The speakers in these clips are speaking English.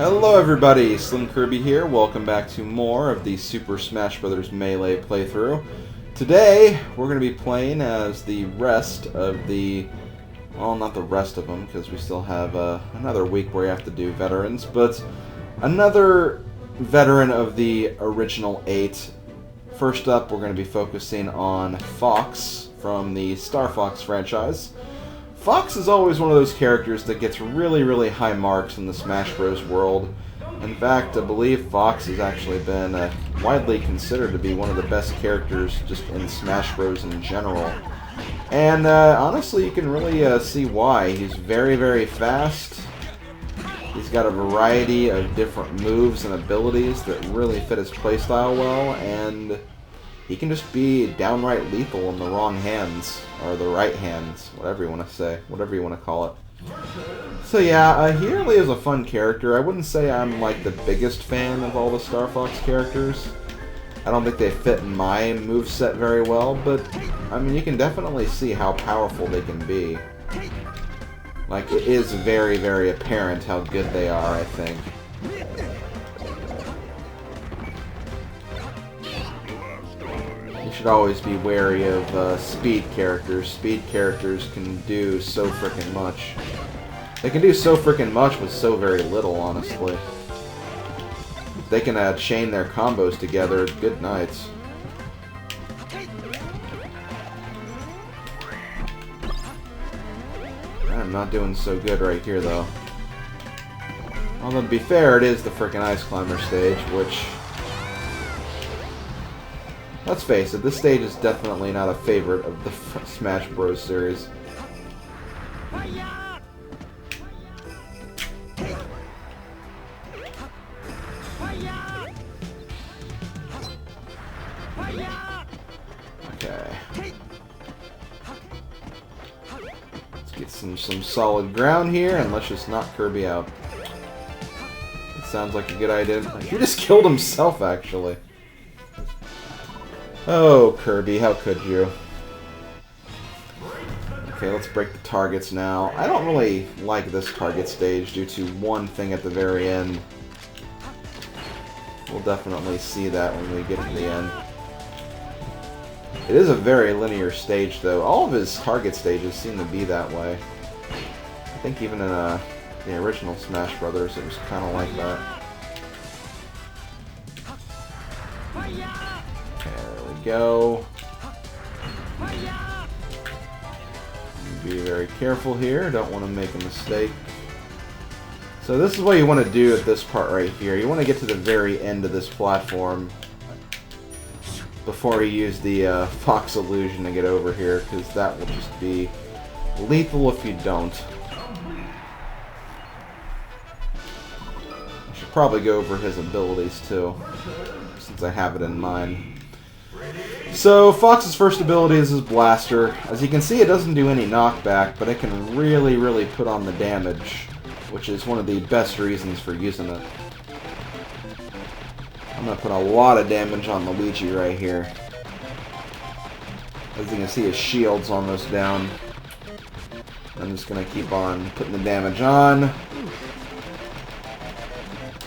Hello everybody, SlimKirby here. Welcome back to more of the Super Smash Bros. Melee playthrough. Today, we're going to be playing as the rest of the... Well, not the rest of them, because we still have another week where we have to do veterans, but another veteran of the original 8. First up, we're going to be focusing on Fox from the Star Fox franchise. Fox is always one of those characters that gets really high marks in the Smash Bros. World. In fact, I believe Fox has actually been widely considered to be one of the best characters just in Smash Bros. In general. And honestly, you can really see why. He's very fast. He's got a variety of different moves and abilities that really fit his playstyle well, and he can just be downright lethal in the wrong hands, or the right hands, whatever you want to say, whatever you want to call it. So yeah, he really is a fun character. I wouldn't say I'm like the biggest fan of all the Star Fox characters. I don't think they fit in my moveset very well, but I mean, you can definitely see how powerful they can be. Like, it is very apparent how good they are, I think. You should always be wary of speed characters. Speed characters can do so frickin' much. They can do so frickin' much with so very little, honestly. They can chain their combos together. Good nights. I'm not doing so good right here, though. Although, to be fair, it is the frickin' Ice Climber stage, which... Let's face it, this stage is definitely not a favorite of the Smash Bros. Series. Okay. Let's get some solid ground here, and let's just knock Kirby out. It sounds like a good idea. He just killed himself, actually. Oh, Kirby, how could you? Okay, let's break the targets now. I don't really like this target stage due to one thing at the very end. We'll definitely see that when we get to the end. It is a very linear stage, though. All of his target stages seem to be that way. I think even in the original Smash Brothers, it was kind of like that. Go. Be very careful here. Don't want to make a mistake. So this is what you want to do at this part right here. You want to get to the very end of this platform before you use the Fox illusion to get over here, because that will just be lethal if you don't. I should probably go over his abilities too, since I have it in mind. So, Fox's first ability is his blaster. As you can see, it doesn't do any knockback, but it can really put on the damage, which is one of the best reasons for using it. I'm going to put a lot of damage on Luigi right here. As you can see, his shield's almost down. I'm just going to keep on putting the damage on.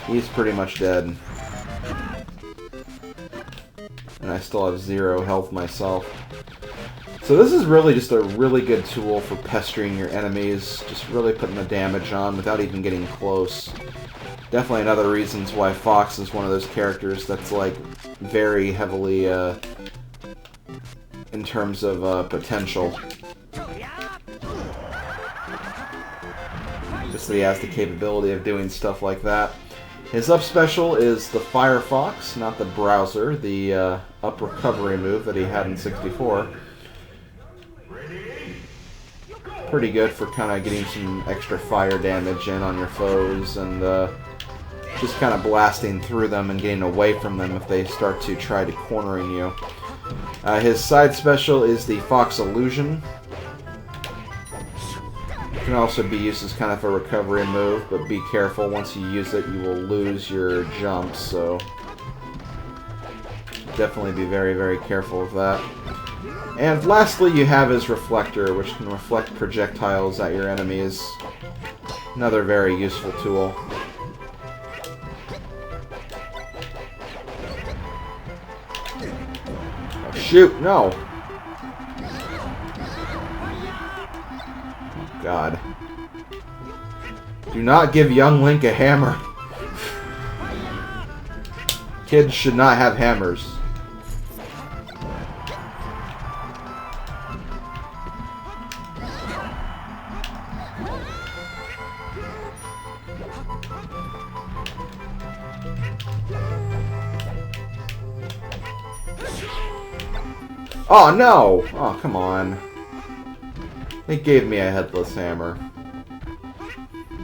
He's pretty much dead. And I still have 0 health myself. So this is really just a really good tool for pestering your enemies, just really putting the damage on without even getting close. Definitely another reasons why Fox is one of those characters that's like very heavily in terms of potential. Just that he has the capability of doing stuff like that. His up special is the Firefox, not the Browser, the up recovery move that he had in 64. Pretty good for kind of getting some extra fire damage in on your foes and just kind of blasting through them and getting away from them if they start to try to cornering you. His side special is the Fox Illusion. It can also be used as kind of a recovery move, but be careful, once you use it you will lose your jumps, so definitely be very careful of that. And lastly, you have his Reflector, which can reflect projectiles at your enemies. Another very useful tool. shoot, no. Oh, God. Do not give young Link a hammer. Kids should not have hammers. Oh, no! Oh, come on. It gave me a headless hammer.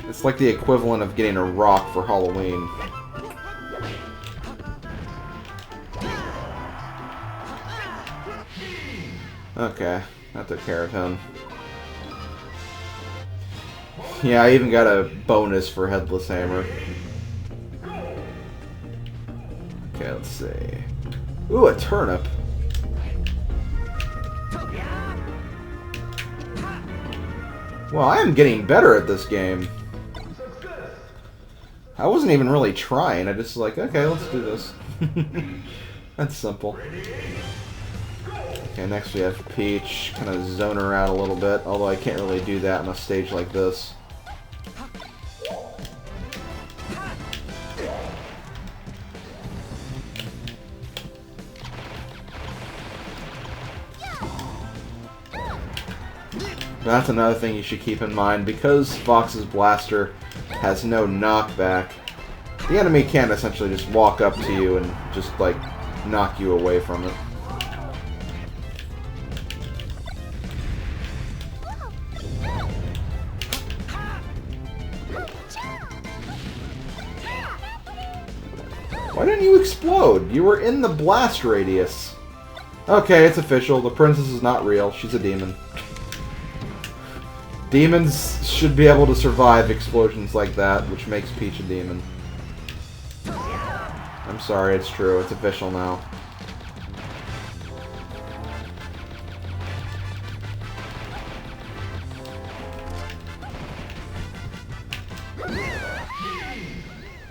It's like the equivalent of getting a rock for Halloween. Okay, that took care of him. Yeah, I even got a bonus for headless hammer. Okay, let's see. Ooh, a turnip. Well, I am getting better at this game. I wasn't even really trying. I just was like, okay, let's do this. That's simple. Okay, next we have Peach. Kind of zone her out a little bit, although I can't really do that on a stage like this. That's another thing you should keep in mind. Because Fox's blaster has no knockback, the enemy can essentially just walk up to you and just, like, knock you away from it. Why didn't you explode? You were in the blast radius. Okay, it's official. The princess is not real. She's a demon. Demons should be able to survive explosions like that, which makes Peach a demon. I'm sorry, it's true. It's official now.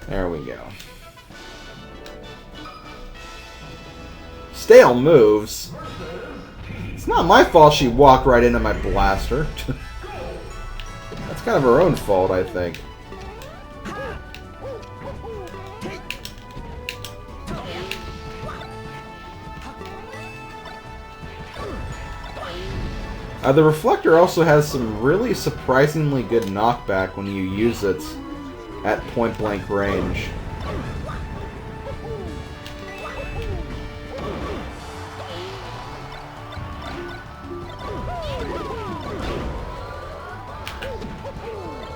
There we go. Stale moves? It's not my fault she walked right into my blaster. That's kind of her own fault, I think. The reflector also has some really surprisingly good knockback when you use it at point-blank range.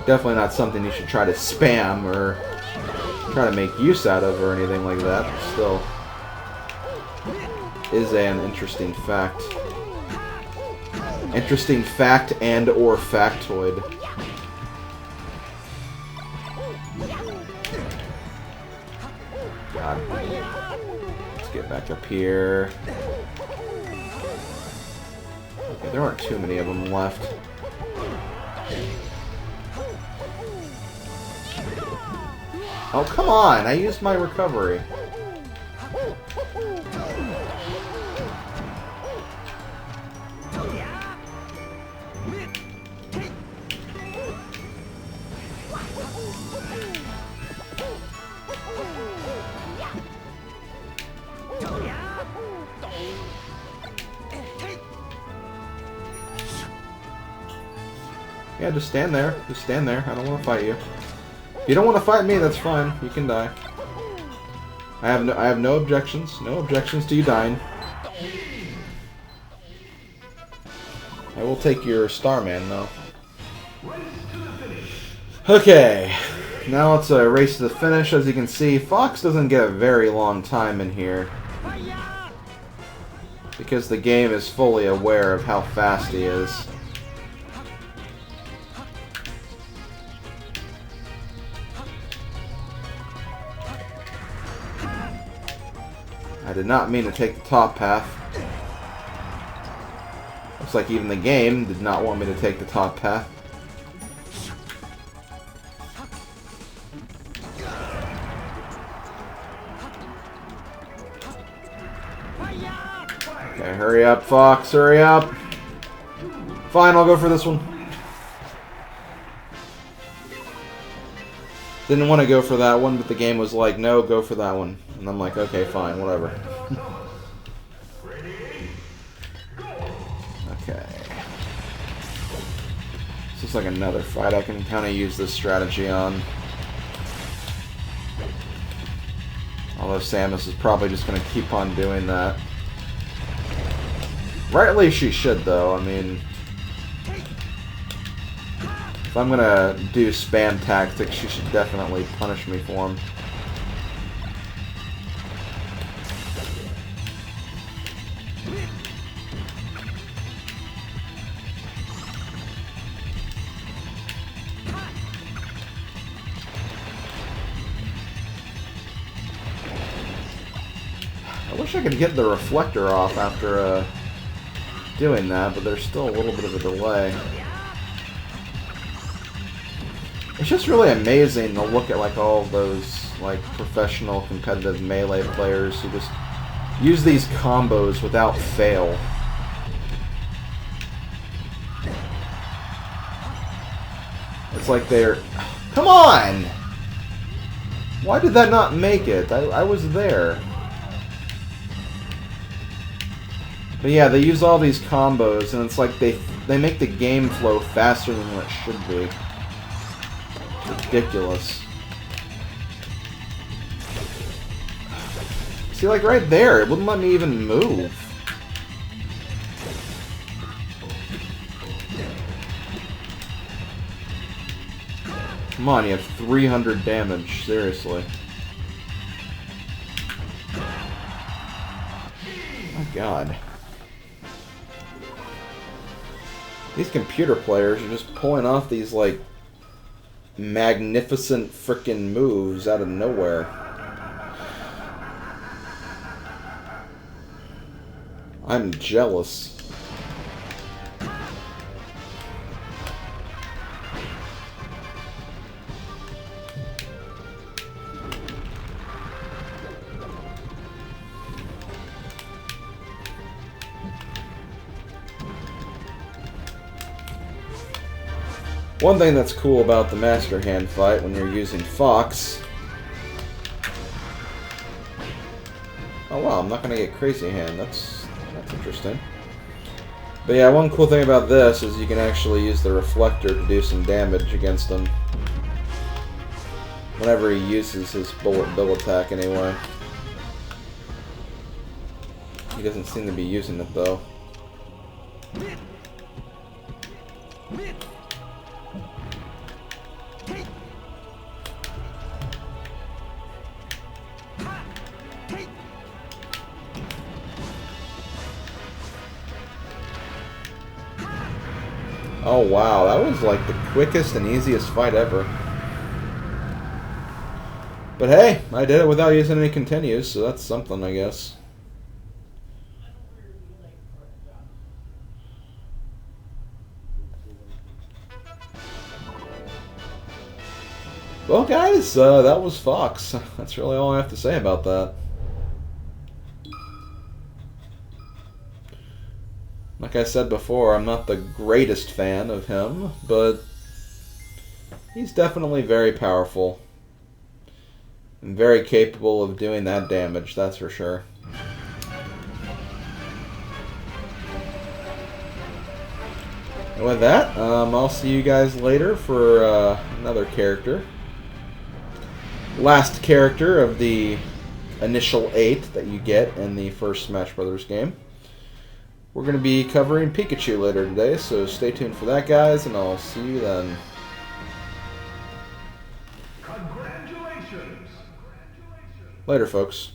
Definitely not something you should try to spam or try to make use out of or anything like that. Still is an interesting fact. Interesting fact and or factoid. God. Let's get back up here. Okay, there aren't too many of them left. Oh, come on! I used my recovery. Yeah, just stand there. Just stand there. I don't want to fight you. If you don't want to fight me, that's fine. You can die. I have no objections. No objections to you dying. I will take your Starman, though. Okay. Now let's race to the finish. As you can see, Fox doesn't get a very long time in here. Because the game is fully aware of how fast he is. I did not mean to take the top path. Looks like even the game did not want me to take the top path. Okay, hurry up, Fox, hurry up. Fine, I'll go for this one. Didn't want to go for that one, but the game was like, no, go for that one. And I'm like, okay, fine, whatever. Okay. This looks like another fight I can kind of use this strategy on. Although Samus is probably just going to keep on doing that. Rightly she should, though. I mean, if I'm going to do spam tactics, she should definitely punish me for them. I wish I could get the reflector off after doing that, but there's still a little bit of a delay. It's just really amazing to look at like all of those like professional competitive melee players who just use these combos without fail. It's like they're... Come on! Why did that not make it? I was there. But yeah, they use all these combos, and it's like they make the game flow faster than what it should be. Ridiculous. See, like right there, it wouldn't let me even move. Come on, you have 300 damage, seriously. Oh my god. These computer players are just pulling off these, like, magnificent frickin' moves out of nowhere. I'm jealous. One thing that's cool about the Master Hand fight when you're using Fox... Oh wow, I'm not going to get Crazy Hand. That's interesting. But yeah, one cool thing about this is you can actually use the reflector to do some damage against him. Whenever he uses his bullet bill attack anyway. He doesn't seem to be using it though. Oh wow, that was like the quickest and easiest fight ever. But hey, I did it without using any continues, so that's something, I guess. Well guys, that was Fox. That's really all I have to say about that. Like I said before, I'm not the greatest fan of him, but he's definitely very powerful. And very capable of doing that damage, that's for sure. And with that, I'll see you guys later for another character. Last character of the initial 8 that you get in the first Smash Brothers game. We're going to be covering Pikachu later today, so stay tuned for that, guys, and I'll see you then. Congratulations! Later, folks.